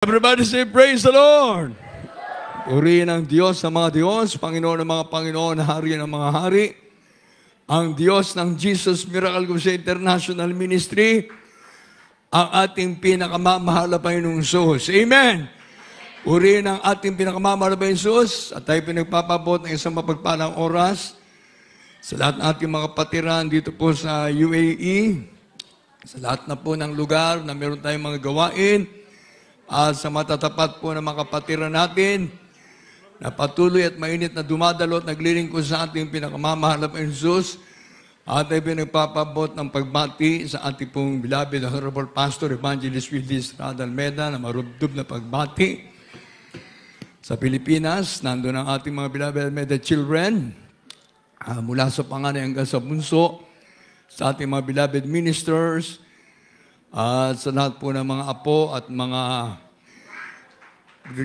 Everybody say, praise the Lord! Purihin ang Diyos ng mga Diyos, Panginoon ng mga Panginoon, Hari ng mga Hari, ang Diyos ng Jesus Miracle Crusade International Ministry, ang ating pinakamamahal na Panginoong Jesus. Amen! Purihin ang ating pinakamamahal na Panginoong Jesus at tayo pinagpapabot ng isang mapagpalang oras sa lahat ng ating mga kapatiran dito po sa UAE, sa lahat na po ng lugar na meron tayong mga gawain, at sa matatapat po ng mga kapatiran natin na patuloy at mainit na dumadalo at naglilingkod sa ating pinakamamahal na Jesus at ay pinagpapabot ng pagbati sa ating pong beloved Honorable Pastor Evangelist Willis Rada Almeda na marubdob na pagbati sa Pilipinas. Nandun ang ating mga beloved Almeda children mula sa panganay hanggang sa bunso, sa ating mga beloved ministers, at sa lahat po ng mga apo at mga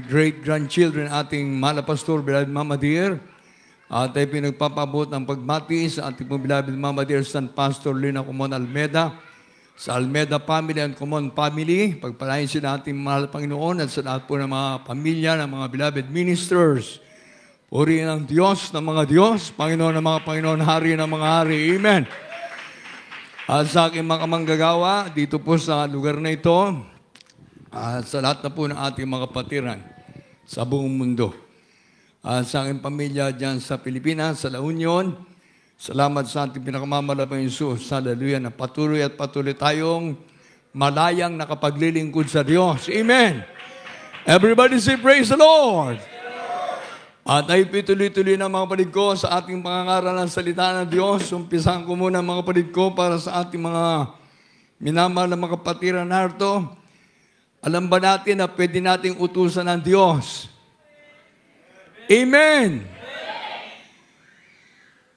great-grandchildren ating mahal na pastor, beloved Mama Dear. At ay pinagpapabot ng pagbati sa ating po beloved Mama Dear San Pastor Lina Comon Almeda, sa Almeda family and Comon family. Pagpalain sila ating mahal na Panginoon at sa lahat po ng mga pamilya ng mga beloved ministers. Purihin ang Diyos ng mga Diyos, Panginoon ng mga Panginoon, Hari ng mga Hari. Amen. At sa aking mga manggagawa, dito po sa lugar na ito, at sa lahat na po ng ating mga kapatiran sa buong mundo. At sa aking pamilya dyan sa Pilipinas, sa La Union, salamat sa ating pinakamamahal na Jesus. Hallelujah, na patuloy at patuloy tayong malayang nakapaglilingkod sa Diyos. Amen. Everybody say, praise the Lord. At ay pituloy-tuloy na mga kapatid ko sa ating pangangaral ng salita ng Diyos. Umpisahan ko muna mga kapatid ko para sa ating mga minamahal na mga kapatiran narito. Alam ba natin na pwede nating utusan ng Diyos? Amen!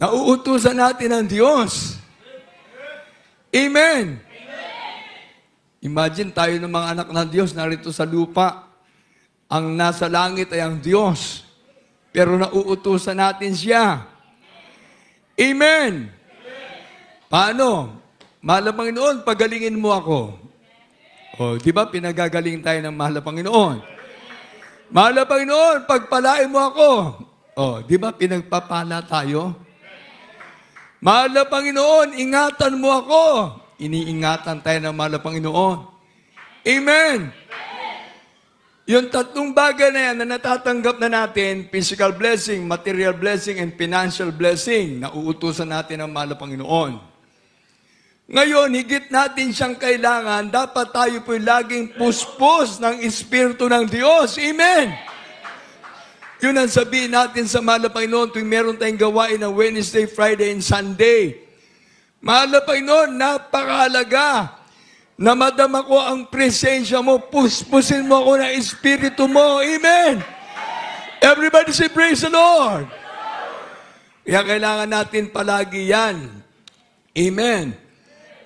Nauutusan natin ng Diyos. Amen! Imagine tayo ng mga anak ng Diyos narito sa lupa. Ang nasa langit ay ang Diyos. Pero nauutusan natin siya. Amen! Paano? Mahal na Panginoon, pagalingin mo ako. O, di ba pinagagaling tayo ng mahal na Panginoon? Mahal na Panginoon, pagpalain mo ako. O, di ba pinagpapala tayo? Mahal na Panginoon, ingatan mo ako. Iniingatan tayo ng mahal na Panginoon. Amen! Yung tatlong bagay na yan na natatanggap na natin, physical blessing, material blessing, and financial blessing, nauutusan natin ang mahal na Panginoon. Ngayon, higit natin siyang kailangan, dapat tayo po'y laging puspos ng Espiritu ng Diyos. Amen! Yun ang sabihin natin sa mahal na Panginoon tuwing meron tayong gawain ng Wednesday, Friday, and Sunday. Mahal na Panginoon, napakahalaga na madama ko ang presensya mo, puspusin mo ako ng Espiritu mo. Amen! Everybody say, praise the Lord! Kaya kailangan natin palagi yan. Amen!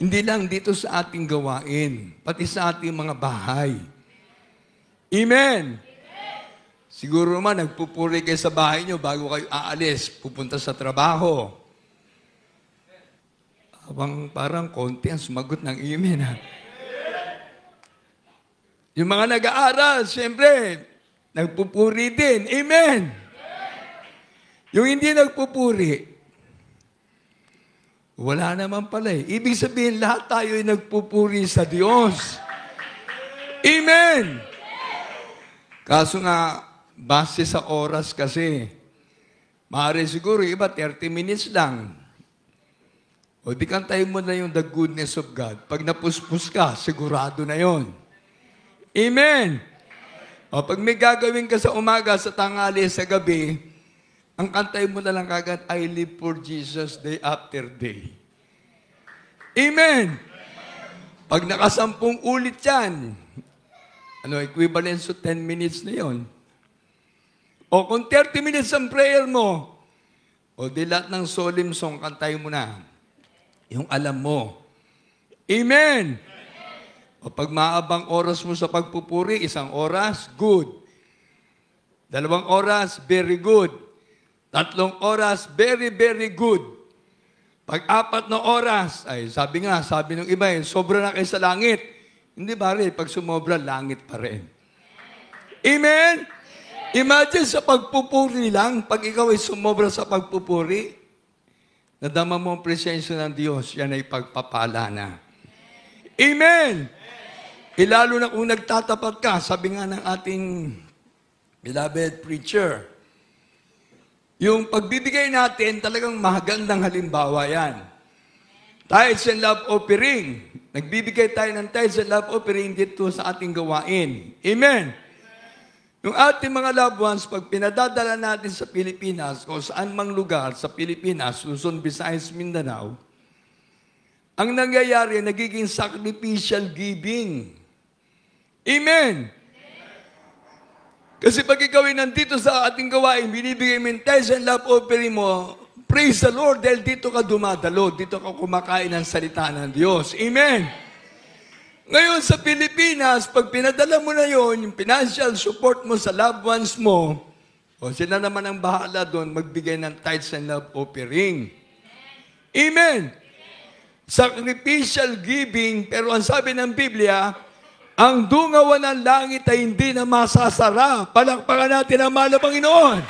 Hindi lang dito sa ating gawain, pati sa ating mga bahay. Amen! Siguro naman, nagpupuri kayo sa bahay nyo bago kayo aalis, pupunta sa trabaho. Parang konti ang sumagot ng amen, ha? Yung mga nag-aaral, siyempre, nagpupuri din. Amen! Yung hindi nagpupuri, wala naman pala eh. Ibig sabihin, lahat tayo ay nagpupuri sa Diyos. Amen! Kaso nga, base sa oras kasi, maaari siguro, iba 30 minutes lang. O di kantayin mo na yung the goodness of God. Pag napuspos ka, sigurado na yon. Amen! O pag may gagawin ka sa umaga, sa tanghali, sa gabi, ang kantayin mo na lang kagad, I live for Jesus day after day. Amen! Pag nakasampung ulit yan, equivalent to 10 minutes na yon. O kung 30 minutes ang prayer mo, o di lahat ng solemn song, kantayin mo na. Yung alam mo. Amen! O pag maabang oras mo sa pagpupuri, 1 oras, good. 2 oras, very good. 3 oras, very, very good. Pag 4 na oras, ay sabi ng iba, sobra na kayo sa langit. Hindi ba rin, pag sumobra, langit pa rin. Amen? Imagine sa pagpupuri lang, pag ikaw ay sumobra sa pagpupuri, nadama mo ang presensya ng Diyos, yan ay pagpapala na. Amen! Lalo na kung nagtatapat ka, sabi nga ng ating beloved preacher, yung pagbibigay natin, talagang mahagandang halimbawa yan. Tithes and love offering. Nagbibigay tayo ng tithes and love offering dito sa ating gawain. Amen! Yung ating mga loved ones, pag pinadadala natin sa Pilipinas, o saan mang lugar sa Pilipinas, Luzon, Visayas, Mindanao, ang nangyayari, nagiging sacrificial giving. Amen! Kasi pag ikaw ay nandito sa ating gawain, binibigay mo yung tithes and love offering mo, praise the Lord, dahil dito ka dumadalo, dito ka kumakain ng salita ng Diyos. Amen! Ngayon sa Pilipinas, pag pinadala mo na yon, yung financial support mo sa loved ones mo, o sila naman ang bahala doon, magbigay ng tithes and love offering. Amen! Sacrificial giving, pero ang sabi ng Biblia, ang dungawan ng langit ay hindi na masasara. Palakpakan natin ang mahal na Panginoon.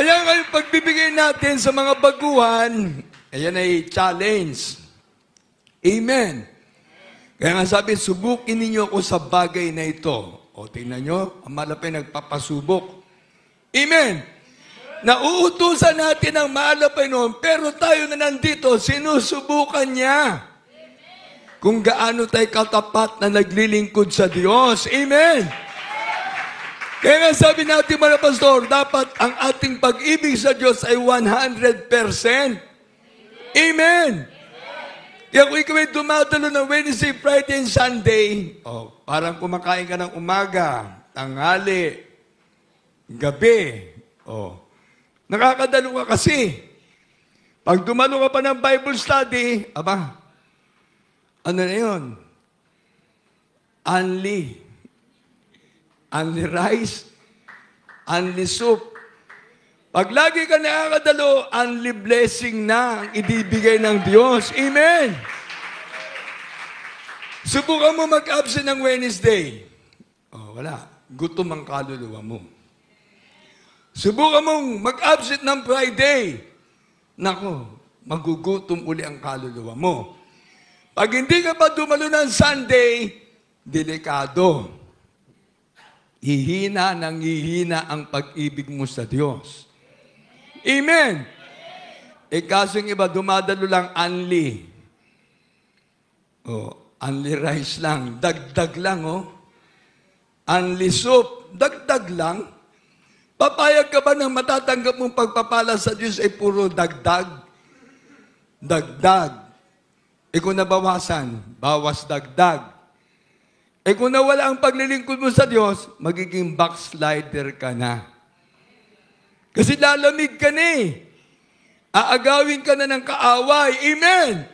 Kaya ngayon, pagbibigay natin sa mga baguhan, ayan ay challenge. Amen. Kaya nga sabi, subukin ninyo ako sa bagay na ito. O tingnan nyo, ang malapit nagpapasubok. Amen. Nauutusan natin ang mahal na Panginoon, pero tayo na nandito, sinusubukan niya. Kung gaano tayo katapat na naglilingkod sa Diyos. Amen. Kaya nga sabi natin mga pastor, dapat ang ating pag-ibig sa Diyos ay 100%. Amen. Kaya kung ikaw ay dumadalo ng Wednesday, Friday, and Sunday, parang kumakain ka ng umaga, tanghali, gabi, nakakadalo ka kasi. Pag dumalo ka pa ng Bible study, ano na yun? Only rice, only soup. Pag lagi ka nakakadalo, only blessing na ang ibibigay ng Diyos. Amen! Subukan mo mag-absent ng Wednesday. Wala. Gutom ang kaluluwa mo. Subukan mong mag-absent ng Friday. Nako, magugutom uli ang kaluluwa mo. Pag hindi ka pa dumalo ng Sunday, delikado. Hihina ang pag-ibig mo sa Diyos. Amen! Kaso yung iba, dumadalo lang only. Only rice lang. Dagdag lang, Only soup. Dagdag lang. Papayag ka ba ng matatanggap mong pagpapala sa Diyos ay puro dagdag? Dagdag. Kung nabawasan, bawas dagdag. Kung nawala ang paglilingkod mo sa Diyos, magiging backslider ka na. Kasi lalamig ka na Aagawin ka na ng kaaway. Amen!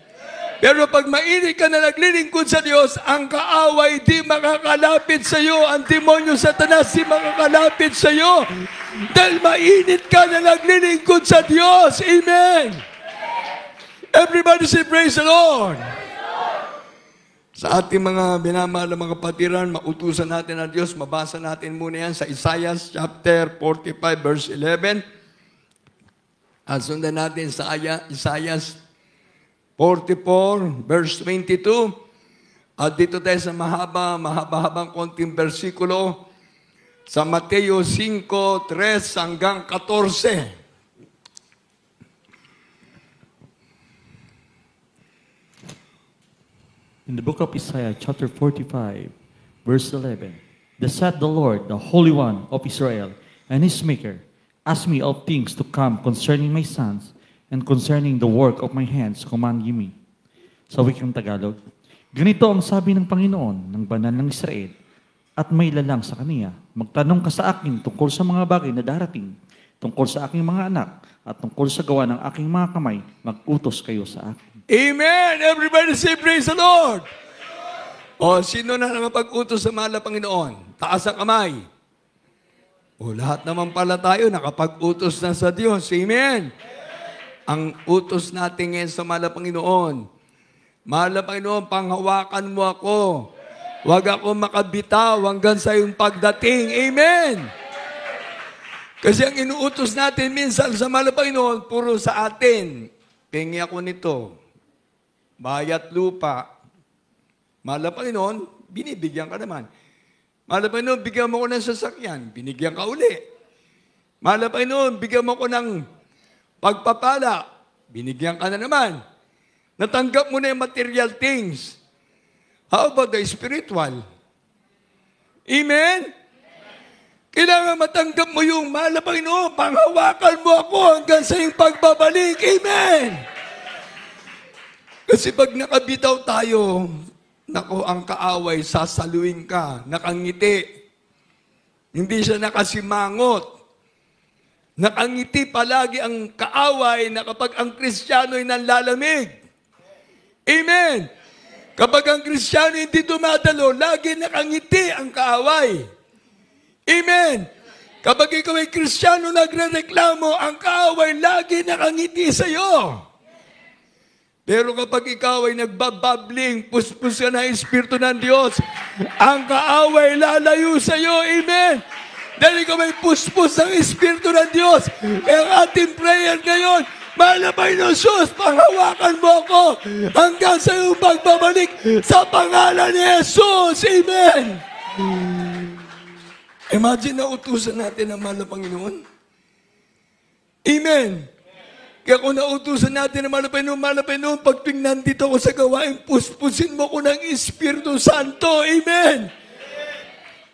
Pero pag mainit ka na naglilingkod sa Diyos, ang kaaway di makakalapit sa iyo. Ang demonyo Satanas di makakalapit sa iyo. Dahil mainit ka na naglilingkod sa Diyos. Amen! Everybody say, praise the Lord! Sa ating mga binamahal na mga kapatiran, mautusan natin ang Diyos. Mabasa natin muna yan sa Isaiah chapter 45, verse 11. At sundan natin sa Isaiah 44, verse 22. At dito tayo sa mahaba-habang konting versikulo sa Mateo 5, 3 hanggang 14. In the book of Isaiah, chapter 45, verse 11, Thus saith the Lord, the Holy One of Israel, and His Maker, ask me of things to come concerning my sons, and concerning the work of my hands, command ye me. Sa wikang Tagalog, ganito ang sabi ng Panginoon, ng banal ng Israel, at may lalang sa kaniya, magtanong ka sa akin tungkol sa mga bagay na darating, tungkol sa aking mga anak, at tungkol sa gawa ng aking mga kamay, mag-utos kayo sa akin. Amen! Everybody say, praise the Lord! Sino na nakapag-utos sa mahal na Panginoon? Taas ang kamay. Lahat naman pala tayo nakapag-utos na sa Diyos. Amen! Ang utos natin ngayon sa mahal na Panginoon. Mahal na Panginoon, panghawakan mo ako. Huwag ako makabitaw hanggang sa iyong pagdating. Amen! Kasi ang inuutos natin minsan sa mahal na Panginoon, puro sa atin. Pengi ako nito. Bayat lupa. Mahal na Panginoon, binibigyan ka naman. Mahal na Panginoon, bigyan mo ko ng sasakyan. Binigyan ka uli. Mahal na Panginoon, bigyan mo ko ng pagpapala. Binigyan ka na naman. Natanggap mo na yung material things. How about the spiritual? Amen? Kailangan matanggap mo yung mahal na Panginoon. Panghawakan mo ako hanggang sa iyong pagbabalik. Amen? Kasi pag nakabitaw tayo, nako, ang kaaway, sasaluin ka, nakangiti. Hindi siya nakasimangot. Nakangiti palagi ang kaaway na kapag ang Kristiyano ay nanlalamig. Amen? Kapag ang Kristiyano hindi dumadalo, lagi nakangiti ang kaaway. Amen? Kapag ikaw ay Kristiyano nagrereklamo, ang kaaway lagi nakangiti sa iyo. Pero kapag ikaw ay nagbababling, puspos ka ng Espiritu ng Diyos, ang kaaway lalayo sa iyo. Amen? Dahil ikaw ay puspos ng Espiritu ng Diyos. Kaya ang ating prayer ngayon, mahal na Panginoon Diyos, panghawakan mo ako hanggang sa iyong pagbabalik sa pangalan ni Jesus. Amen? Imagine na utusan natin ang mahal na Panginoon. Amen? Kaya kung nautusan natin ang mahal na Panginoon, pag tuwing nandito ako sa gawain, puspusin mo ko ng Espiritu Santo. Amen?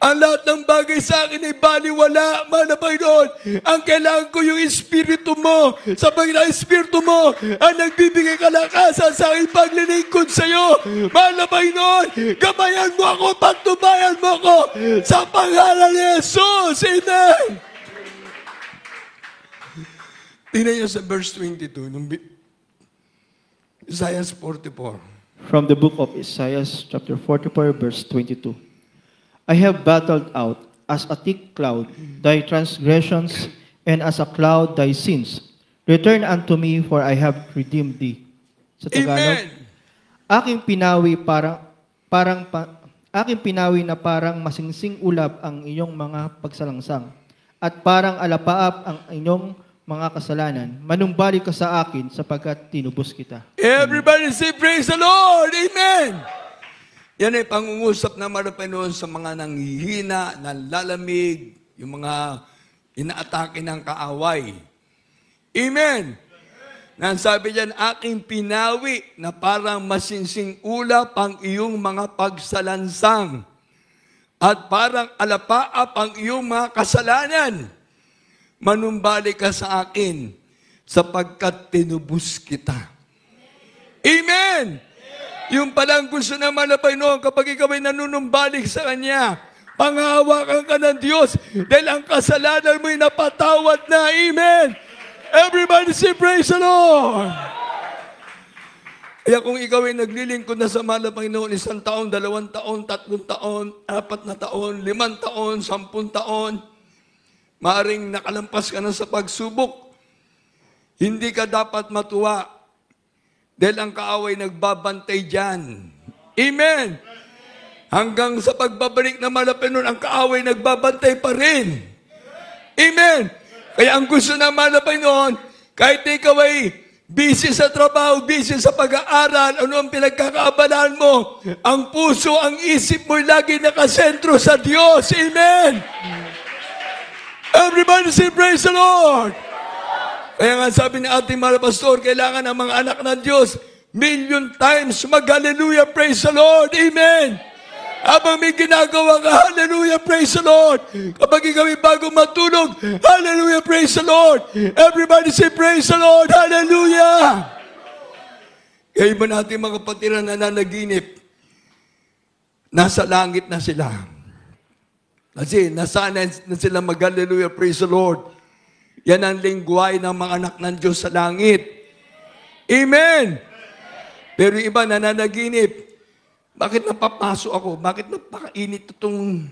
Ang lahat ng bagay sa akin ay baliwala, mahal na Panginoon. Ang kailangan ko yung Espiritu mo. Sapagkat ang Espiritu mo ang nagbibigay kalakasan sa aking paglilingkod sa iyo. Mahal na Panginoon, gabayan mo ako, pagtubayan mo ako sa pangalan ni Jesus. Amen. Tingnan niyo sa verse 22, Isaiah 44. From the book of Isaiah, chapter 44, verse 22. I have battled out as a thick cloud thy transgressions, and as a cloud thy sins. Return unto me, for I have redeemed thee. Sa Tagalog, Amen. aking pinawi na parang masingsing ulap ang iyong mga pagsalangsang, at parang alapaap ang inyong mga kasalanan. Manumbalik ka sa akin sapagkat tinubos kita. Everybody say praise the Lord. Amen. Yan ay pangungusap na Panginoon sa mga nanghihina, nanlalamig, yung mga inaatake ng kaaway. Amen. Nang sabi diyan, aking pinawi na parang masinsing ulap ang iyong mga pagsalansang at parang alapaap ang iyong mga kasalanan. Manumbalik ka sa akin sapagkat tinubos kita. Amen! Yung palang gusto naman na Panginoon kapag ikaw ay nanunumbalik sa Kanya, panghawakan ka ng Diyos dahil ang kasalanan mo ay napatawad na. Amen! Everybody say praise the Lord! Kaya kung ikaw ay naglilingkod na sa mahal na Panginoon, 1 taon, 2 taon, 3 taon, 4 na taon, 5 taon, 10 taon, maaring nakalampas ka na sa pagsubok, hindi ka dapat matuwa dahil ang kaaway nagbabantay dyan. Amen! Hanggang sa pagbabalik na malapin ang kaaway nagbabantay pa rin. Amen! Kaya ang gusto na malapin noon, kahit ikaw ay busy sa trabaho, busy sa pag-aaral, ano ang pinagkakaabalaan mo, ang puso, ang isip mo lagi nakasentro sa Diyos. Amen! Everybody say praise the Lord! Kaya nga sabi ni ating mga pastor, kailangan ng mga anak ng Diyos, million times mag-hallelujah, praise the Lord, amen! Habang may ginagawa ka, hallelujah, praise the Lord! Kapag ikaw ay bago matulog, hallelujah, praise the Lord! Everybody say praise the Lord, hallelujah! Kaya iba natin mga kapatid na nananaginip, nasa langit na sila. Kasi nasanay na sila mag-hallelujah, praise the Lord. Yan ang lingwahe ng mga anak ng Diyos sa langit. Amen! Pero yung iba nananaginip, bakit napapasok ako? Bakit napakainit itong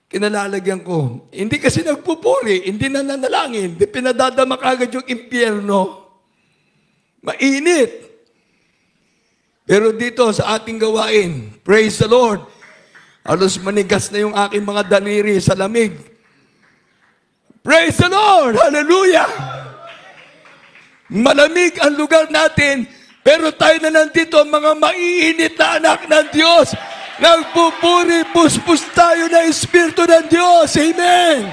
kinalalagyan ko? Hindi kasi nagpupuri, hindi nananalangin, hindi pinadadama kagad yung impyerno. Mainit. Pero dito sa ating gawain, praise the Lord, halos manigas na yung aking mga daliri sa lamig. Praise the Lord! Hallelujah! Malamig ang lugar natin, pero tayo na nandito, mga maiinit na anak ng Diyos. Nagpupuri, puspus tayo ng Espiritu ng Diyos. Amen!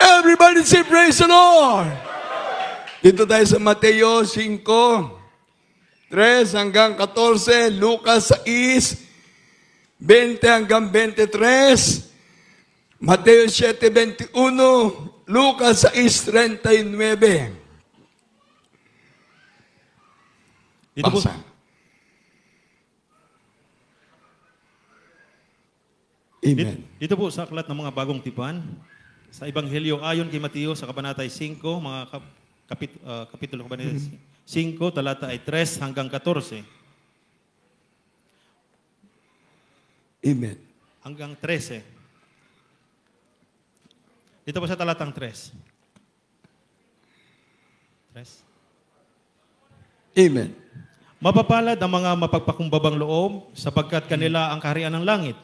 Everybody say, praise the Lord! Dito tayo sa Mateo 5, 3 hanggang 14, Lucas 6, 20 hanggang 23, Mateo 7:21, Lucas 6:39. Dito po, Basa. Amen. dito po sa aklat ng mga bagong tipan, sa Ebanghelyo ayon kay Mateo sa Kabanata 5, mga kapitulo Kabanata 5, talata ay 3 hanggang 14. Amen. Hanggang 13. Dito po sa talatang 3. 3. Amen. Mapapalad ang mga mapagpakumbabang loob sapagkat kanila ang kaharian ng langit.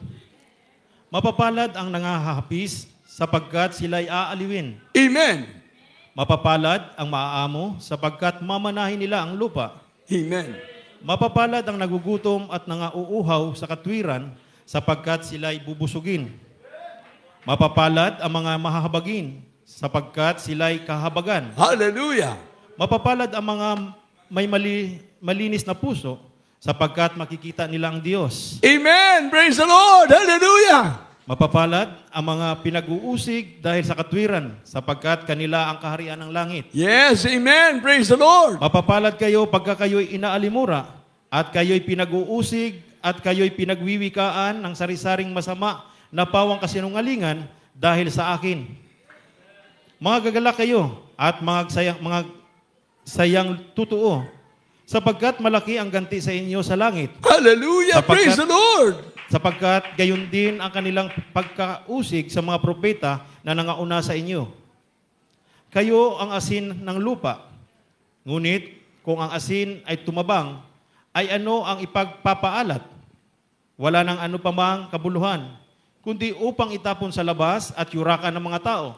Mapapalad ang nangahahapis sapagkat sila'y aaliwin. Amen. Mapapalad ang maaamo sapagkat mamanahin nila ang lupa. Amen. Mapapalad ang nagugutom at nangauuhaw sa katwiran sapagkat sila'y bubusugin. Mapapalad ang mga mahahabagin sapagkat sila'y kahabagan. Hallelujah. Mapapalad ang mga may malinis na puso sapagkat makikita nila ang Diyos. Amen. Praise the Lord. Hallelujah. Mapapalad ang mga pinag-uusig dahil sa katwiran sapagkat kanila ang kaharian ng langit. Yes. Amen. Praise the Lord. Mapapalad kayo pagka kayo'y inaalimura at kayo'y pinag-uusig at kayo'y pinagwiwikaan ng sari-saring masama na pawang kasinungalingan dahil sa akin. Mga gagala kayo at mga sayang totoo, sapagkat malaki ang ganti sa inyo sa langit. Hallelujah. Praise the Lord. Sapagkat gayon din ang kanilang pagkausig sa mga propeta na nangauna sa inyo. Kayo ang asin ng lupa. Ngunit kung ang asin ay tumabang, ay ano ang ipagpapaalat? Wala nang ano pa mang kabuluhan, kundi upang itapon sa labas at yurakan ng mga tao.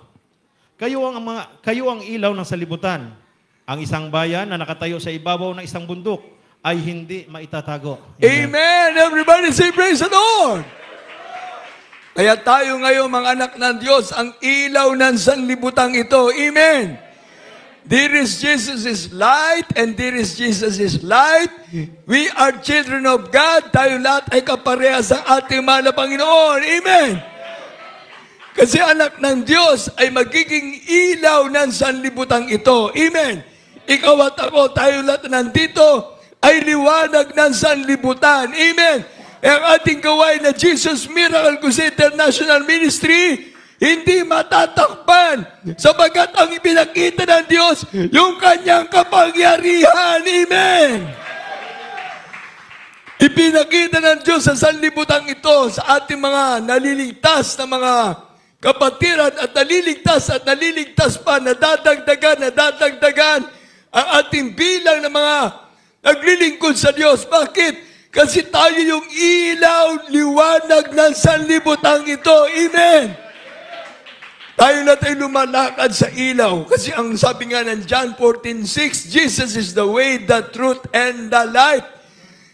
Kayo ang ilaw ng salibutan. Ang isang bayan na nakatayo sa ibabaw ng isang bundok ay hindi maitatago. Amen. Everybody say praise the Lord. Kaya tayo ngayon, mga anak ng Diyos, ang ilaw ng sanlibutang ito. Amen. There is Jesus is light and there is Jesus is light. We are children of God. Tayo lahat ay kaparehas sa ating mahal na Panginoon. Amen. Kasi anak ng Diyos ay magiging ilaw ng sanlibutang ito. Amen. Ikaw at ako, tayo lahat nandito ay liwanag ng sanlibutan. Amen. Ang ating gawain na Jesus Miracle Crusade International Ministry, hindi matatakpan sapagat ang ipinakita ng Diyos, yung kanyang kapangyarihan. Amen. Ipinakita ng Diyos sa sanlibutan ito sa ating mga naliligtas na mga kapatiran at naliligtas pa, nadadagdagan ang ating bilang ng mga naglilingkod sa Diyos. Bakit? Kasi tayo yung ilaw, liwanag ng sanlibutan ito. Amen. Tayo na tayo lumalakad sa ilaw. Kasi ang sabi nga ng John 14:6, Jesus is the way, the truth, and the light.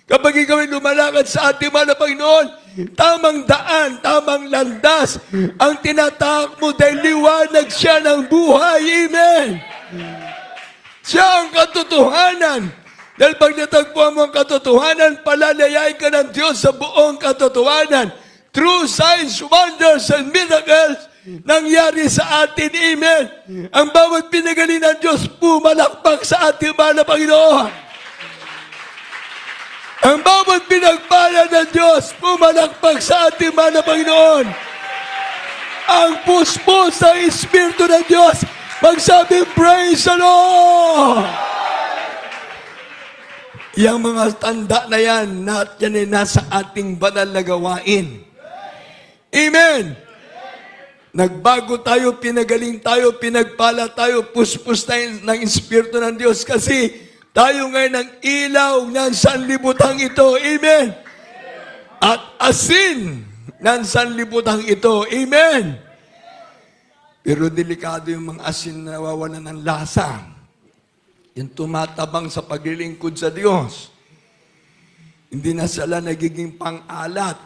Kapag ikaw ay lumalakad sa ating mahal na Panginoon, tamang daan, tamang landas, ang tinatahak mo dahil liwanag siya ng buhay. Amen. Siya ang katotohanan. Dahil pag natagpuan mo ang katotohanan, palalayain ka ng Diyos sa buong katotohanan. True signs, wonders, and miracles nangyari sa atin. Amen. Ang bawat pinagaling ng Diyos, pumalakpak sa ating mahal na Panginoon. Ang bawat pinagpala ng Diyos, pumalakpak sa ating mahal na Panginoon. Ang puspos ng Espiritu ng Diyos, magsabi, praise the Lord! Yang mga tanda na yan, yan ay nasa ating banal na gawain. Amen! Nagbago tayo, pinagaling tayo, pinagpala tayo, puspos tayo ng Espiritu ng Diyos kasi Tayo ngayon ang ilaw ng sanlibutan ito. Amen. At asin ng sanlibutan ito. Amen. Pero delikado yung mga asin na nawawalan ng lasa. Yung tumatabang sa paglilingkod sa Diyos. Hindi na sila nagiging pang-alat.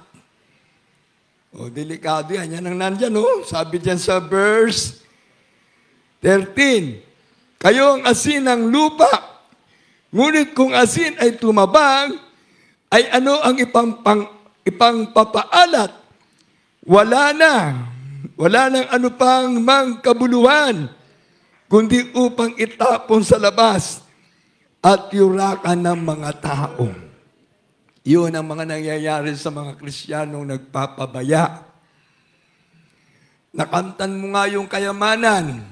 O, delikado yan. Yan ang nandyan, o. Sabi dyan sa verse 13. Kayo ang asin ng lupa. Ngunit kung asin ay tumabang, ay ano ang ipangpapaalat? Wala na. Wala nang ano pang mangkabuluhan, kundi upang itapon sa labas at yurakan ng mga tao. Iyon ang mga nangyayari sa mga Kristiyanong nagpapabaya. Nakamtan mo nga yung kayamanan.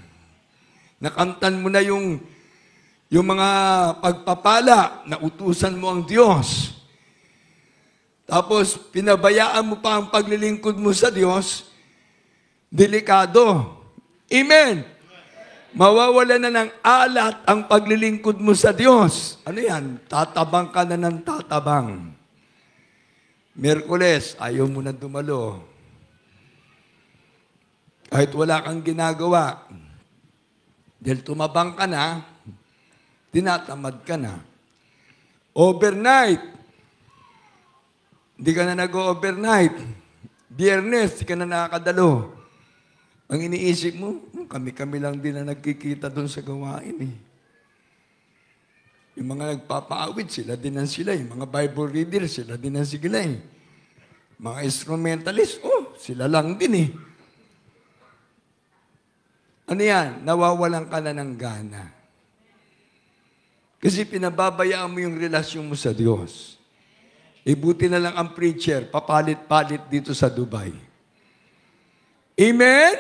Nakamtan mo na yung mga pagpapala na utusan mo ang Diyos. Tapos, pinabayaan mo pa ang paglilingkod mo sa Diyos, delikado. Amen. Mawawala na ng alat ang paglilingkod mo sa Diyos. Ano yan? Tatabang ka na ng tatabang. Miyerkules, ayaw mo na dumalo. Kahit wala kang ginagawa. Dahil tumabang ka na, tinatamad ka na. Overnight, hindi ka na nag-overnight. Biyernes, hindi ka na nakakadalo. Ang iniisip mo, kami-kami lang din na nagkikita doon sa gawain eh. Yung mga nagpapaawit, sila din ang sila. Yung mga Bible reader, sila din ang sila eh. Mga instrumentalist, sila lang din eh. Ano yan? Nawawalan ka na ng gana. Kasi pinababayaan mo yung relasyon mo sa Diyos. Buti na lang ang preacher, papalit-palit dito sa Dubai. Amen?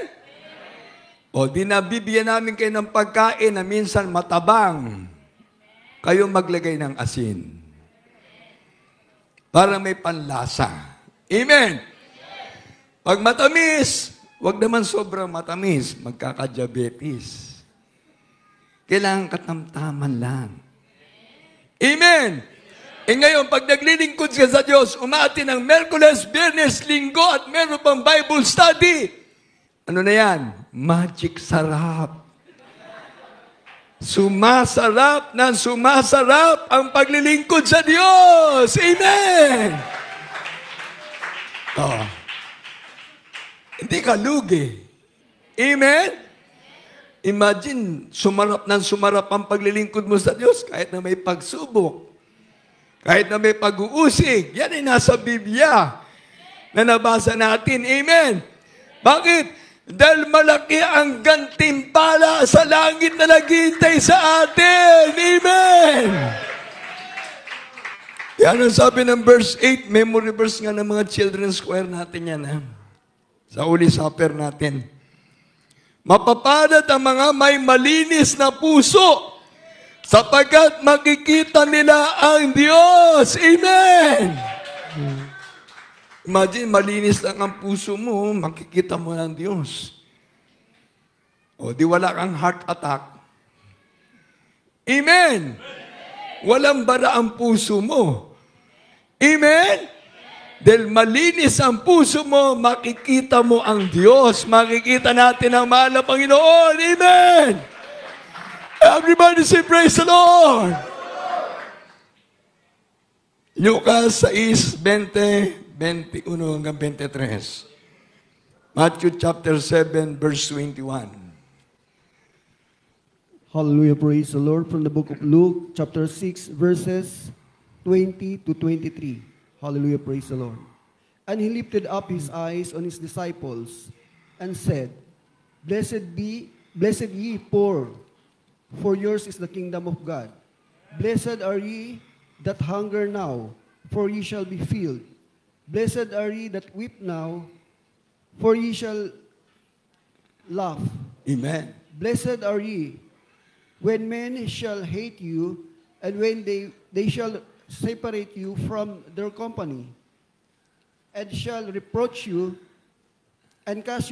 O, di nabibigyan namin kayo ng pagkain na minsan matabang. Kayo maglagay ng asin. Para may panlasa. Amen? Pag matamis, wag naman sobrang matamis, magkaka-diabetes. Kailangan katamtaman lang. Amen? Ngayon, pag naglilingkod ka sa Diyos, umati ng Miyerkules, Biyernes, Linggo, at meron pang Bible study. Ano na yan? Magic sarap. Sumasarap ng sumasarap ang paglilingkod sa Diyos. Amen! Hindi ka lugi. Amen? Imagine, sumarap ng sumarap ang paglilingkod mo sa Diyos kahit na may pagsubok. Kahit na may pag-uusig. Yan ay nasa Biblia na nabasa natin. Amen? Bakit? Dahil malaki ang gantimpala sa langit na naghihintay sa atin. Amen! Yan ang sabi ng verse 8, memory verse nga ng mga children's choir natin yan. Ha? Sa Holy Supper natin. Mapapalad ang mga may malinis na puso sapagkat makikita nila ang Diyos. Amen! Imagine, malinis lang ang puso mo, makikita mo ng Diyos. O, di wala kang heart attack. Amen! Walang bara ang puso mo. Amen? Dahil malinis ang puso mo, makikita mo ang Diyos. Makikita natin ang mahal na Panginoon. Amen! Everybody say, praise the Lord! Lucas 6:20, 21 hanggang 23. Matthew chapter 7, verse 21. Hallelujah, praise the Lord. From the book of Luke, chapter 6, verses 20 to 23. Hallelujah, praise the Lord. And he lifted up his eyes on his disciples and said, Blessed ye poor, for yours is the kingdom of God. Blessed are ye that hunger now, for ye shall be filled. Blessed are ye that weep now, for ye shall laugh. Amen. Blessed are ye, when men shall hate you, and when they shall separate you from their company, and shall reproach you, and cast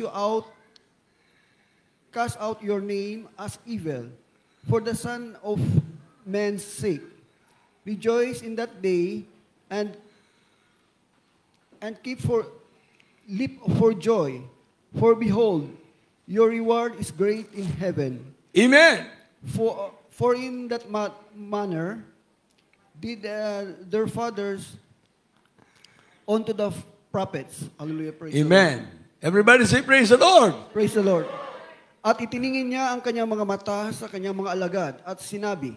out your name as evil, for the Son of men's sake. Rejoice in that day and leap for joy, for behold, your reward is great in heaven. Amen. For in that manner did their fathers unto the prophets. Hallelujah. Praise the Lord. Amen. Everybody say praise the Lord. Praise the Lord. At itiningin niya ang kanyang mga mata sa kanyang mga alagad at sinabi,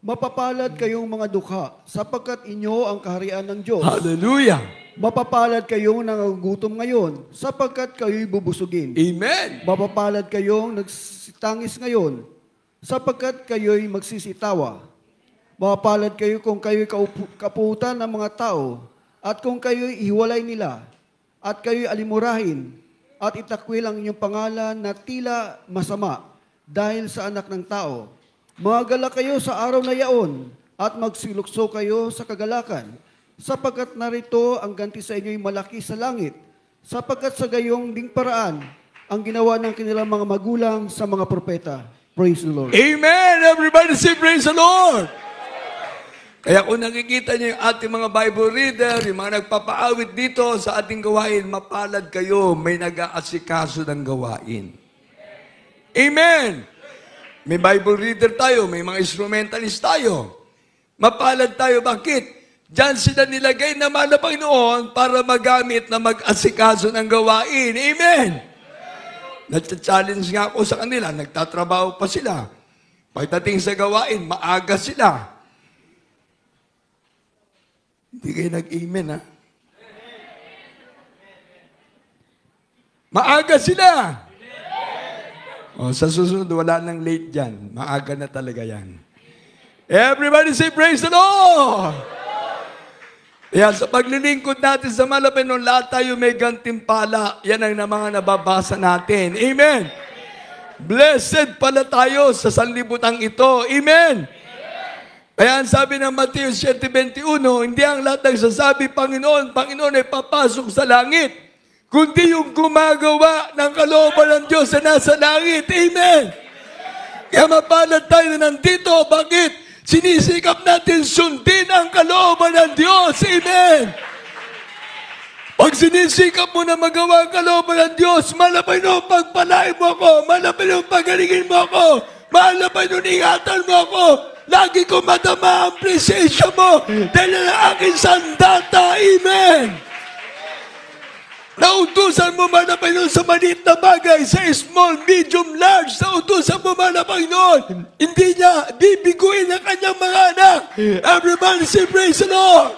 mapapalad kayong mga dukha, sapagkat inyo ang kaharian ng Diyos. Hallelujah. Mapapalad kayong nangagutom ngayon, sapagkat kayo'y bubusugin. Amen. Mapapalad kayong nagsitangis ngayon, sapagkat kayo'y magsisitawa. Mapapalad kayo kung kayo'y kaputan ng mga tao, at kung kayo'y ihiwalay nila, at kayo'y alimurahin, at itakwil ang inyong pangalan na tila masama dahil sa anak ng tao. Magala kayo sa araw na yaon at magsilukso kayo sa kagalakan, sapagkat narito ang ganti sa inyo'y malaki sa langit, sapagkat sa gayong ding paraan ang ginawa ng kanilang mga magulang sa mga propeta. Praise the Lord. Amen. Everybody say praise the Lord. Kaya kung nakikita niyo yung ating mga Bible reader, yung mga nagpapaawit dito sa ating gawain, mapalad kayo, may nag-aasikaso ng gawain. Amen! May Bible reader tayo, may mga instrumentalist tayo. Mapalad tayo, bakit? Diyan sila nilagay naman na Panginoon para magamit na mag-asikaso ng gawain. Amen! Nag-challenge nga ako sa kanila, nagtatrabaho pa sila. Pagdating sa gawain, maaga sila. Hindi kayo nag-amen, ha? Maaga sila. O, sa susunod, wala nang late dyan. Maaga na talaga yan. Everybody say, praise the Lord! Kaya sa paglilingkod natin sa Malapinon, lahat tayo may gantimpala. Yan ang mga nababasa natin. Amen! Blessed pala tayo sa sanlibutan ito. Amen! Kaya ang sabi ng Mateo 7:21, hindi ang lahat nagsasabi, Panginoon, Panginoon ay papasok sa langit, kundi yung gumagawa ng kalooban ng Diyos na nasa langit. Amen! Kaya mapalad tayo na nandito. Bakit? Sinisikap natin sundin ang kalooban ng Diyos. Amen! Pag sinisikap mo na magawa ang kalooban ng Diyos, malapay nung pagpalain mo ako, malapay nung pagalingin mo ako, malapay nung ingatan mo ako, lagi ko madama ang presensya mo dahil na aking sandata. Amen! Nautusan mo man na Panginoon sa maliit na bagay, sa small, medium, large, nautusan mo man na Panginoon, hindi niya bibiguin ang kanyang mga anak. Everybody say praise the Lord!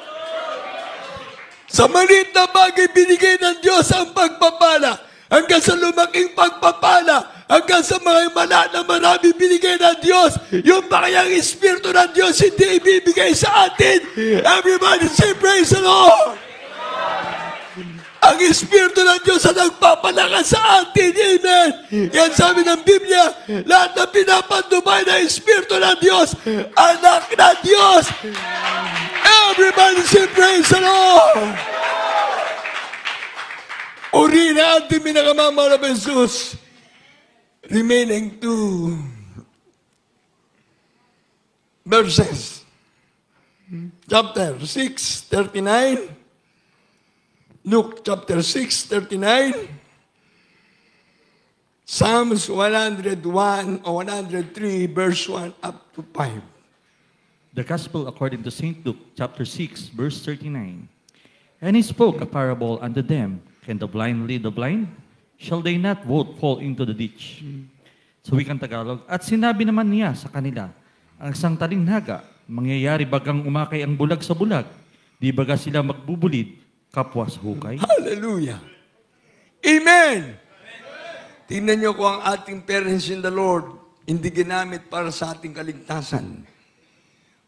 Sa maliit na bagay, binigay ng Diyos ang pagpapala. Hanggang sa lumaking pagpapala, hanggang sa mga mala na marami binigay ng Diyos, yung pakayang Espiritu ng Diyos hindi ibibigay sa atin. Everybody say praise the Lord! Ang Espiritu ng Diyos ang nagpapalakas sa atin. Amen! Yan sabi ng Biblia, lahat na pinapatubay ng Espiritu ng Diyos, anak ng Diyos. Everybody say praise the Lord! Uri na ating pinakamamahal na Jesus. Remaining two verses. Chapter 6:39. Luke chapter 6:39. Psalms 101 or 103 verse 1 up to 5. The Gospel according to St. Luke, chapter 6, verse 39. And he spoke a parable unto them. Can the blind lead the blind? Shall they not both fall into the ditch? Sa wikang Tagalog, at sinabi naman niya sa kanila, ang isang talinghaga, mangyayari bagang umakay ang bulag sa bulag, di baga sila magbubulid, kapwa sa hukay? Hallelujah! Amen! Tingnan niyo kung ang ating parents in the Lord hindi ginamit para sa ating kaligtasan.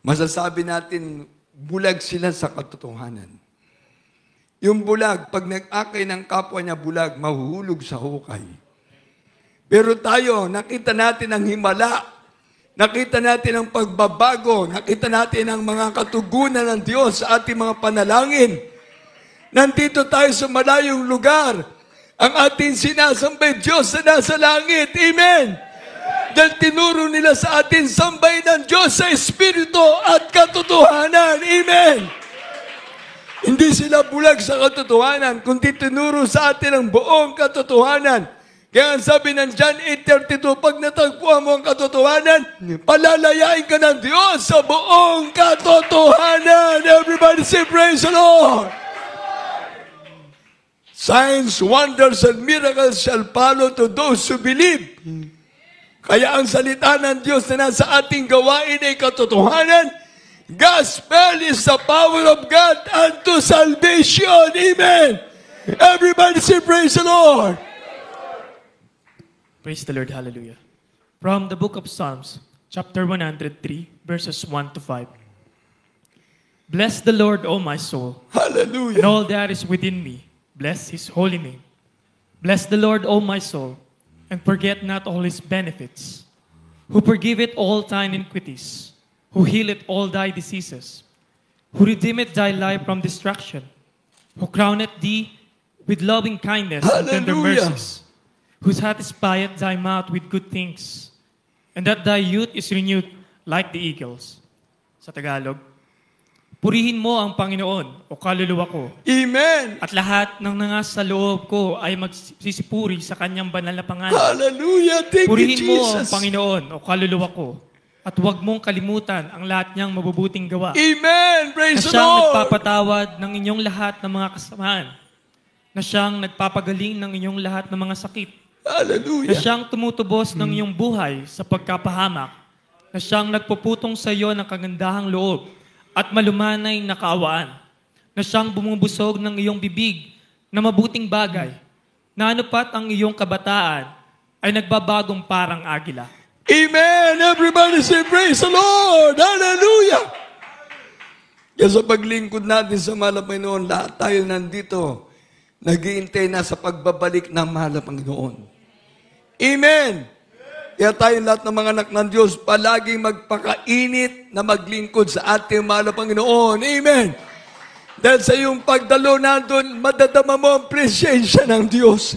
Masasabi natin, bulag sila sa katotohanan. Yung bulag, pag nag-akay ng kapwa niya bulag, mahuhulog sa hukay. Pero tayo, nakita natin ang himala, nakita natin ang pagbabago, nakita natin ang mga katugunan ng Diyos sa ating mga panalangin. Nandito tayo sa malayong lugar, ang ating sinasambay Diyos na nasa langit. Amen! Dahil tinuro nila sa atin, sambahin ng Diyos sa Espiritu at katotohanan. Amen. Hindi sila bulag sa katotohanan, kundi tinuro sa atin ang buong katotohanan. Kaya ang sabi ng John 8:32, pag natagpuan mo ang katotohanan, palalayain ka ng Diyos sa buong katotohanan. Everybody say, praise the Lord! Signs, wonders, and miracles shall follow to those who believe. Kaya ang salita ng Diyos na nasa ating gawain ay katotohanan. Gospel is the power of God unto salvation. Amen. Everybody say, praise the Lord. Praise the Lord. Hallelujah. From the book of Psalms, chapter 103, verses 1 to 5. Bless the Lord, O my soul, Hallelujah. and all that is within me. Bless his holy name. Bless the Lord, O my soul, and forget not all his benefits, who forgiveth all thine iniquities, who healeth all thy diseases, who redeemeth thy life from destruction, who crowneth thee with loving kindness and tender Hallelujah. mercies, who satisfieth thy mouth with good things, and that thy youth is renewed like the eagles. Sa Tagalog, purihin mo ang Panginoon o kaluluwa ko, Amen. at lahat ng nangasa loob ko ay magsisipuri sa kanyang banal na pangalan. Hallelujah. Thank you, Purihin mo ang Jesus. Panginoon o kaluluwa ko, at huwag mong kalimutan ang lahat niyang mabubuting gawa. Amen. Na Praise the siyang Lord. nagpapatawad ng inyong lahat ng mga kasamaan, na siyang nagpapagaling ng inyong lahat ng mga sakit, na Hallelujah. siyang tumutubos ng iyong buhay sa pagkapahamak, na siyang nagpuputong sa iyo ng kagandahang loob at malumanay na kaawaan, na siyang bumubusog ng iyong bibig na mabuting bagay, na anupat ang iyong kabataan ay nagbabagong parang agila. Amen. Everybody say, praise the Lord. Hallelujah. Kaya sa paglingkod natin sa mahal na Panginoon, lahat tayo nandito, nag-iintay na sa pagbabalik ng mahal na Panginoon. Amen. Kaya tayo lahat ng mga anak ng Diyos, palaging magpakainit na maglingkod sa ating mahal na Panginoon. Amen. Dahil sa iyong pagdalo nandun, madadama mo ang presensya ng Diyos.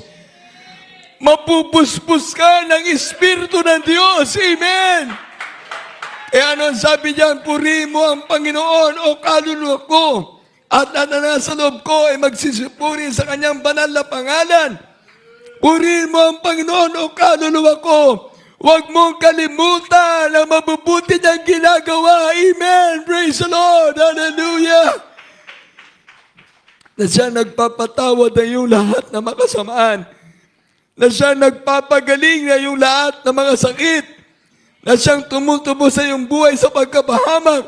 Mapupuspos ka ng Espiritu ng Diyos. Amen. Kaya ano ang sabi diyan, purihin mo ang Panginoon o kaluluwa ko, at ang nasa loob ko ay magsisipuri sa kanyang banal na pangalan. Purihin mo ang Panginoon o kaluluwa ko. Huwag mong kalimutan ang mabubuti niyang ginagawa. Amen. Praise the Lord. Hallelujah. Na siya nagpapatawad ng iyong lahat na makasamaan. Na siya nagpapagaling ng iyong lahat ng mga sakit. Na siyang tumutubo sa iyong buhay sa pagkapahamak.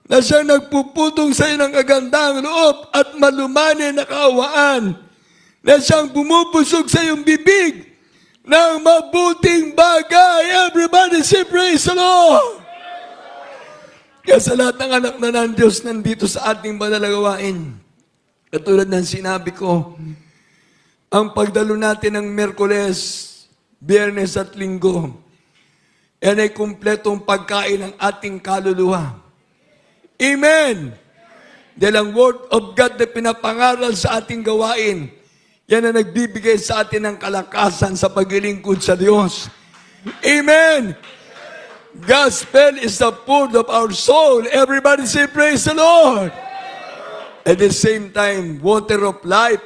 Na siyang nagpuputong sa iyo ng kagandahang loob at malumanay na kaawaan. Na siyang bumubusog sa iyong bibig ng mabuting bagay. Everybody say, praise the Lord! Kaya sa lahat ng anak na ng Diyos nandito sa ating banal na gawain, katulad ng sinabi ko, ang pagdalo natin ng Miyerkules, Biyernes at Linggo, yan ay kumpletong pagkain ng ating kaluluwa. Amen! Dahil ang Word of God na pinapangaral sa ating gawain, yan ang nagbibigay sa atin ng kalakasan sa paglilingkod sa Diyos. Amen! Gospel is the food of our soul. Everybody say, praise the Lord! At the same time, water of life.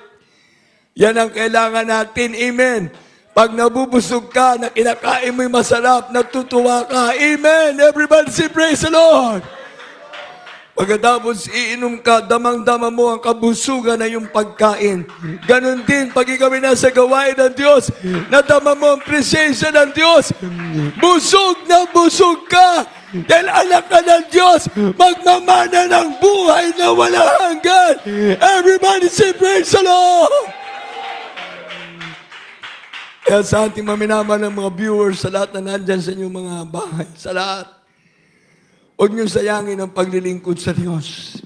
Yan ang kailangan natin. Amen! Pag nabubusog ka, na kinakain mo'y masarap, natutuwa ka. Amen! Everybody say, praise the Lord! Pagkatapos iinom ka, damang-dama mo ang kabusugan na yung pagkain. Ganon din, pag ikaw ay nasa gawain ng Diyos, nadama mo ang presensya ng Diyos. Busog na busog ka. Dahil anak ka ng Diyos, magmamana ng buhay na walang hanggan. Everybody say, praise the Lord! Kaya sa ating maminama ng mga viewers, sa lahat na nandyan sa inyong mga bahay, sa lahat, huwag niyong sayangin ang paglilingkod sa Diyos.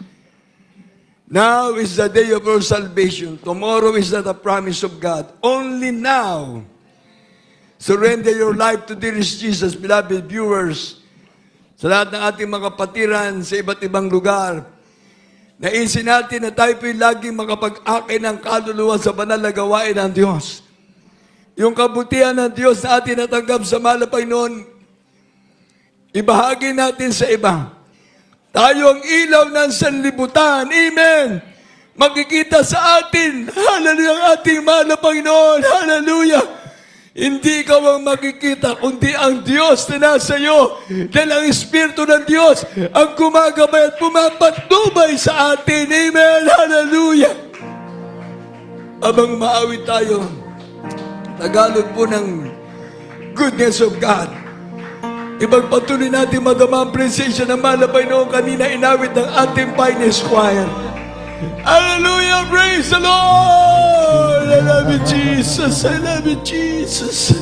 Now is the day of your salvation. Tomorrow is not a promise of God. Only now. Surrender your life to dearest Jesus, beloved viewers. Sa lahat ng ating mga kapatiran sa iba't ibang lugar, naisin natin na tayo po'y laging makapag-akin ng kaluluwa sa banal na gawain ng Diyos. yung kabutihan ng Diyos na atin natanggap sa mahal na Panginoon, ibahagi natin sa iba. Tayo ang ilaw ng sanlibutan. Amen. Makikita sa atin, hallelujah, ang ating mahal na Panginoon. Hallelujah. Hindi ikaw ang makikita, kundi ang Diyos na nasa iyo. Dahil ang Espiritu ng Diyos ang gumagabay at pumapatnubay sa atin. Amen. Hallelujah. Abang maawit tayo, Tagalog po ng goodness of God. Ipagpatuloy natin madama ang presensya ng mahal na Panginoon. Kanina inawit ng ating finest choir. Hallelujah! Praise the Lord! I love you, Jesus! I love you, Jesus!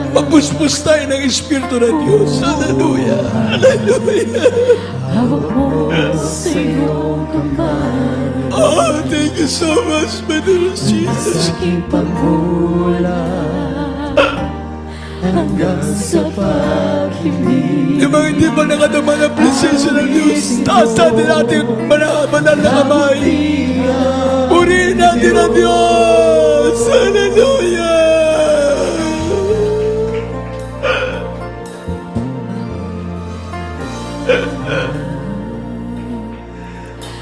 Mapuspos tayo ng Espiritu ng Diyos. Hallelujah! Hallelujah! Hawak mo sa iyong kamay. Oh, thank you so much, my dear Jesus! Sa aking pagmulan hanggang sa pag-ibig. Yung mga hindi pa nakadama ng presensya ng Diyos, taas natin natin banal na kamay. Purihin natin ang Diyos. Hallelujah!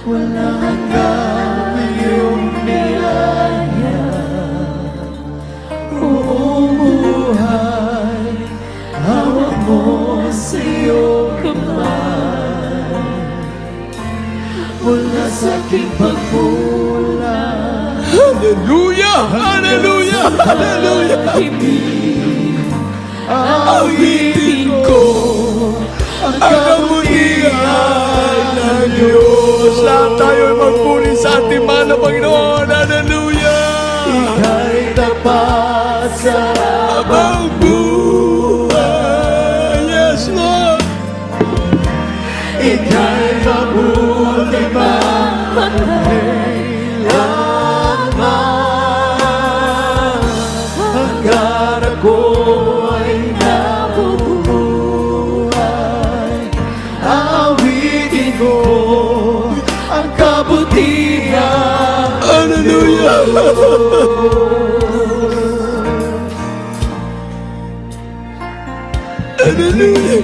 Wala hanggang iyong nilaya. Buong buhay hawak mo sa iyong kamay. Mula sa aking pagmulan Hallelujah! Hallelujah! Hallelujah! Awitin ko ang kabutihan ng Diyos. Lahat tayo ay magpuri sa ating mahal na Panginoon. Hallelujah! ika'y tapat sa Habang buhay. Yes, Lord! ika'y mabuti magkailanman. Hanggang ako ay nabubuhay, awitin ko ang kabutihan. Hallelujah! Hallelujah!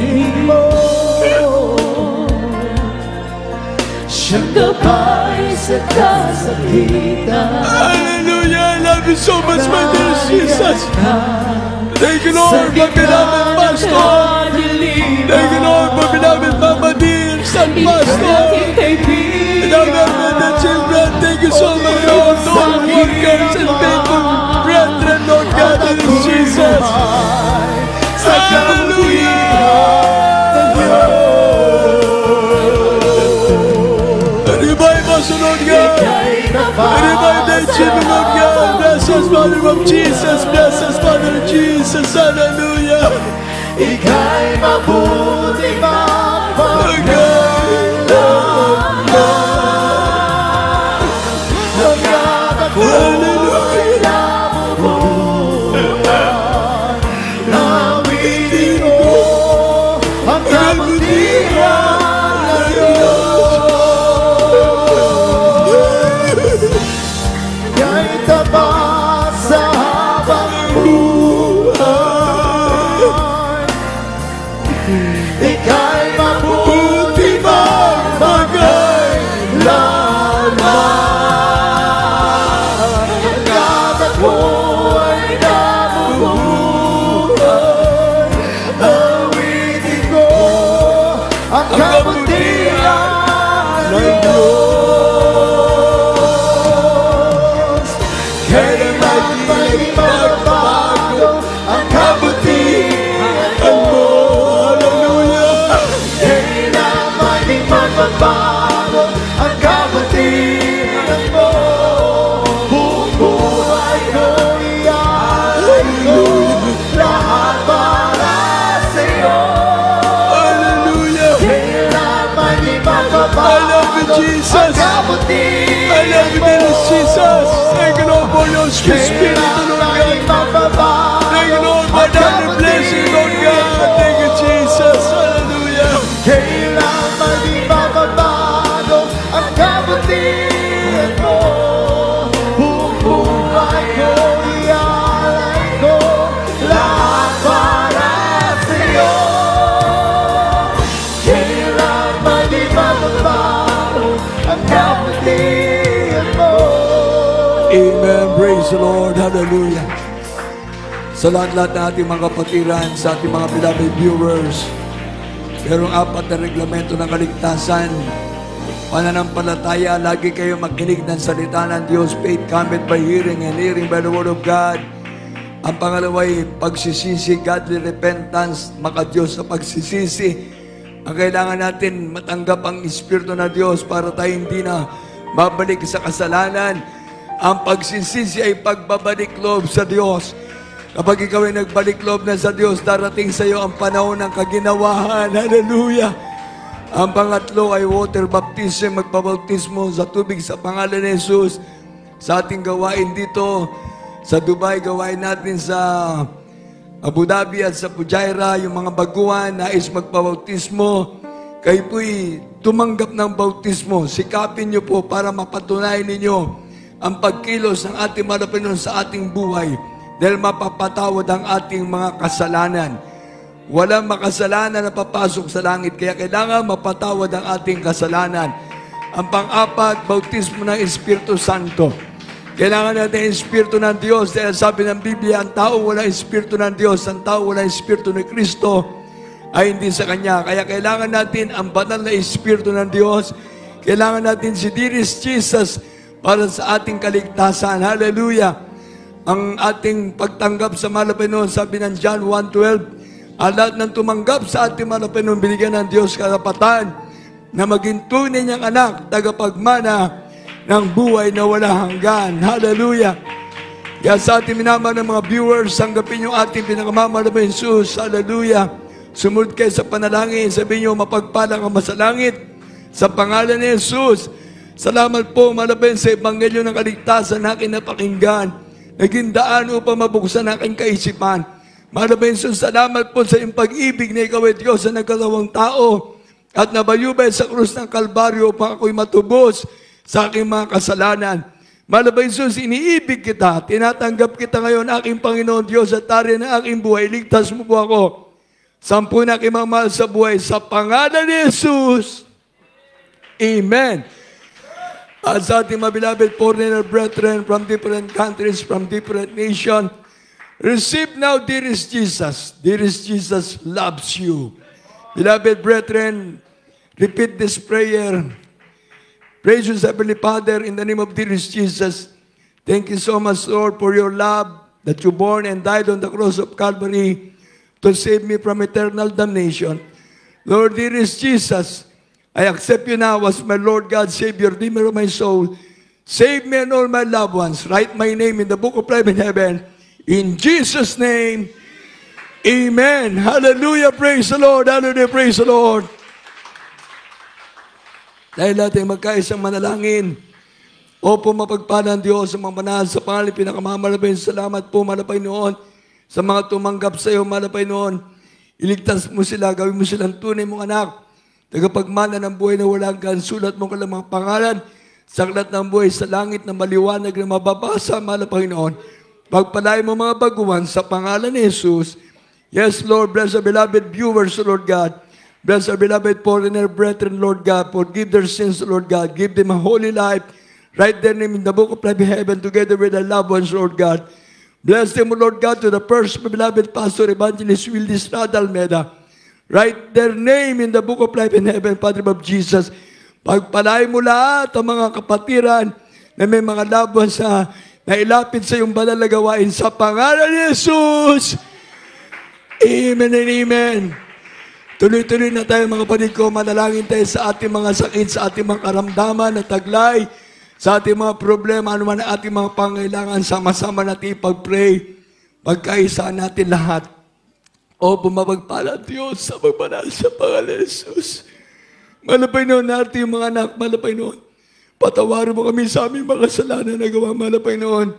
Siyang gabay sa kasakitan. Hallelujah! I love you so much, my dear Jesus! Thank you, Lord, my beloved pastor! Thank you, Lord, my beloved Mama Dear, Son Pastor! And our beloved children, thank you so much, Lord, all workers and faithful brethren, Lord God, in Jesus! Revive us, Lord God! Revive thy children, Lord God! Bless us, Father of Jesus! Bless us, Father of Jesus! Hallelujah! Ika'y mabuti hanggang ako ay nabubuhay. Nawitin ko ang kabutihan ng Diyos. Ika'y tapat sa habang buhay. Ika'y mabuti magkailanman. Hanggang ako ay nabubuhay, awitin ko ang kabutihan ng Diyos. Kailanman may magbago ang kabutihan mo. Kailanman may magbago ang kabutihan mo. Buong buhay ko iyan ko, lahat para sa'yo. Hallelujah! Kailanman may I magbago love you, Jesus! ang kabutihan I love you, dear Jesus! Thank you, Lord, for your sweet spirit, Lord God! Thank you, Lord, for that blessing, Lord God! Thank you, Jesus! Hallelujah! Kailanman di mababago ang kabutihan mo. kabutihan mo. Amen. Praise the Lord. Hallelujah. Sa lahat-lahat na ating mga kapatiran, sa ating mga beloved viewers, merong 4 na reglamento ng kaligtasan. Pananampalataya, lagi kayo makinig ng salita ng Diyos. Faith cometh by hearing and hearing by the word of God. Ang pangalawa ay pagsisisi, godly repentance, maka-Diyos sa pagsisisi. Ang kailangan natin matanggap ang Espiritu ng Diyos para tayo hindi na babalik sa kasalanan. Ang pagsisisi ay pagbabalik loob sa Diyos. Kapag ikaw ay nagbalik loob na sa Diyos, darating sa iyo ang panahon ng kaginawahan. Hallelujah! Ang pangatlo ay water baptism, magpabautismo sa tubig sa pangalan ni Jesus. Sa ating gawain dito, sa Dubai, gawain natin sa Abu Dhabi at sa Fujairah, yung mga baguhan, nais magpabautismo. Kayo po'y tumanggap ng bautismo. Sikapin niyo po para mapatunayan ninyo ang pagkilos ng ating Panginoon sa ating buhay. Dahil mapapatawad ang ating mga kasalanan. Walang makasalanan na papasok sa langit, kaya kailangan mapatawad ang ating kasalanan. Ang pang-apat, bautismo ng Espiritu Santo. Kailangan natin ang Espiritu ng Diyos dahil sabi ng Biblia, ang tao walang Espiritu ng Diyos, ang tao walang Espiritu ni Kristo ay hindi sa Kanya. Kaya kailangan natin ang banal na Espiritu ng Diyos. Kailangan natin si Dearest Jesus para sa ating kaligtasan. Hallelujah! Ang ating pagtanggap sa mahal na Panginoon, sabi ng John 1:12, ang lahat ng tumanggap sa ating mahal na Panginoon, binigyan ng Diyos karapatan na maging tunay niyang anak, tagapagmana ng buhay na wala hanggan. Hallelujah! Kaya sa ating minamahal ng mga viewers, sanggapin yung ating pinakamamahal na Jesus. Hallelujah! Sumunod kayo sa panalangin, sabihin niyo, mapagpalang ang masalangit sa pangalan ni Jesus. Salamat po, malapin sa Ebanghelyo ng Kaligtasan na aking napakinggan. Naging daan upang mabuksan ang aking kaisipan. Maraming salamat po sa iyong pag-ibig na ikaw ay Diyos na nagkatawang tao at nabayubay sa krus ng Kalbaryo upang ako'y matubos sa aking mga kasalanan. Maraming iniibig kita, tinatanggap kita ngayon, aking Panginoon Diyos at Hari ng aking buhay. Ligtas mo po ako. Sampu na aking mahal sa buhay sa pangalan ni Jesus. Amen. At sa ating mga beloved foreigner brethren from different countries, from different nations, receive now dearest Jesus. Dearest Jesus loves you. Beloved brethren, repeat this prayer. Precious Heavenly Father, in the name of dearest Jesus, thank you so much, Lord, for your love that you born and died on the cross of Calvary to save me from eternal damnation. Lord, dearest Jesus, I accept you now as my Lord God, Savior, Redeemer of my soul. Save me and all my loved ones. Write my name in the book of life in heaven. In Jesus' name, amen. Hallelujah, praise the Lord. Hallelujah, praise the Lord. Dahil natin magkaisang manalangin. Opo, mapagpalang Diyos sa mga banal sa pangalan, pinakamalapay. Salamat po, malapay noon. Sa mga tumanggap sa iyo, malapay noon. Iligtas mo sila, gawin mo silang tunay mong anak. Tagapagmana ng buhay na walang hanggan, sulat mo kalang mga pangalan, saklat ng buhay sa langit na maliwanag na mababasa, mahal na Panginoon. Pagpalain mo mga baguhan sa pangalan ni Jesus. Yes, Lord, bless our beloved viewers, Lord God. Bless our beloved foreigner brethren, Lord God. Forgive their sins, Lord God. Give them a holy life. Write their name in the book of life in heaven together with their loved ones, Lord God. Bless them, Lord God, to the first beloved pastor, evangelist Wildy Estrada Almeida. Write their name in the book of life in heaven, Father of Jesus. Pagpalain mo lahat ang mga kapatiran na may mga laban sa nailapit sa iyong banal na gawain sa pangalan ni Jesus. Amen and amen. Tuloy-tuloy na tayo mga kapatid ko. Manalangin tayo sa ating mga sakit, sa ating mga karamdaman na taglay, sa ating mga problema, anuman ang ating mga pangailangan. Sama-sama natin ipag-pray. Pagkaisa natin lahat. O bumabagpala Diyos sa magbanal sa pangalan ni Jesus. Malapay noon natin yung mga anak, malapay noon. Patawarin mo kami sa aming mga kasalanan na gawa, malapay noon.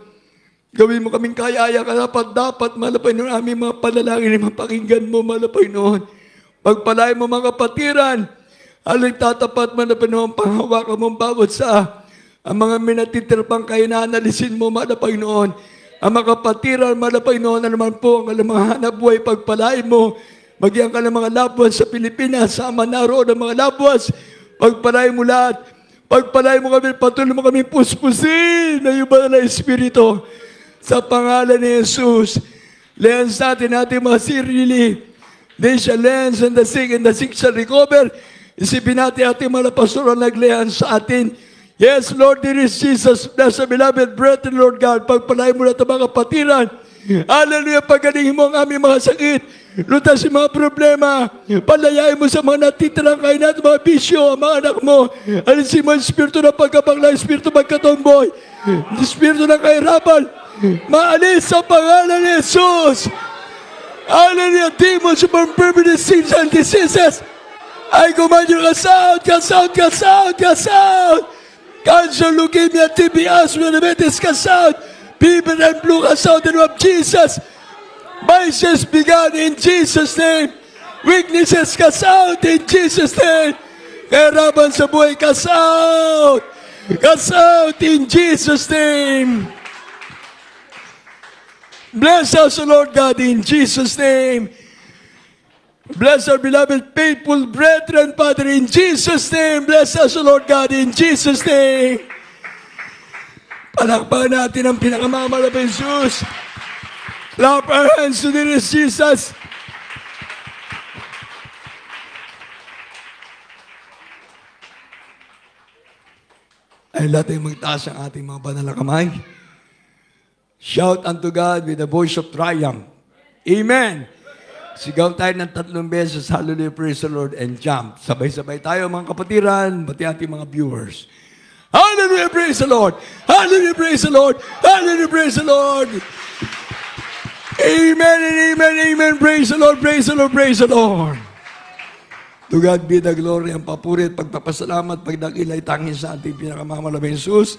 Gawin mo kaming kaya-aya, dapat, malapay noon, aming mga panalangin, mapakinggan mo, malapay noon. Pagpalain mo mga kapatiran, alay tatapat, malapay noon, panghawakan mo bawat sa ang mga minatitirpang kayo na analisin mo, malapay noon. Ang mga kapatiran, malapay noon na naman po, ang mga hanap buhay, pagpalain mo, maging ka ng mga labuas sa Pilipinas, sa Manaro ng mga labuas, pagpalain mo lahat, Pagpalain mo kami, patuloy mo kami puspusin na yung banal na Espiritu. Sa pangalan ni Jesus, lens natin mga sirili. They shall lens and the sick shall recover. Isipin natin ating mga pastoral naglehan sa atin. Yes, Lord, there is Jesus, nasa beloved brethren, Lord God. Pagpalain mo na ito mga kapatiran. Hallelujah, pagalingin mo ang aming mga sakit. Lutas yung mga problema. Palayain mo sa mga natitirang kain natin, mga bisyo, ang mga anak mo. Alisin mo ang espiritu ng pagkabangla, espiritu magkatomboy, espiritu ng kahirapan. Maalis sa pangalan ni Jesus. Hallelujah, demons from permanent sins and diseases. I command you, cast out, cast out, cast out, cast out. Cancer, leukemia, TB, asthma, diabetes, cast out. Fever and flu, cast out in the name of Jesus. Vices began in Jesus' name. Weaknesses, cast out in Jesus' name. Kahirapan sa buhay, cast out. Cast out in Jesus' name. Bless us, O Lord God, in Jesus' name. Bless our beloved, faithful brethren, Father, in Jesus' name. Bless us, O Lord God, in Jesus' name. Palakpakan natin ang pinakamamahal na Jesus. Clap our hands to the Jesus. Ay natin magtaas ang ating mga banal na kamay. Shout unto God with a voice of triumph. Amen. Sigaw tayo ng 3 beses, hallelujah, praise the Lord, and jump. Sabay-sabay tayo mga kapatiran, pati ating mga viewers. Hallelujah, praise the Lord. Hallelujah, praise the Lord. Hallelujah, praise the Lord. Amen and amen, amen. Praise the Lord, praise the Lord, praise the Lord. To God be the glory, ang papurit, pagpapasalamat, pagdakilay, tangin sa ating pinakamamahal na Jesus.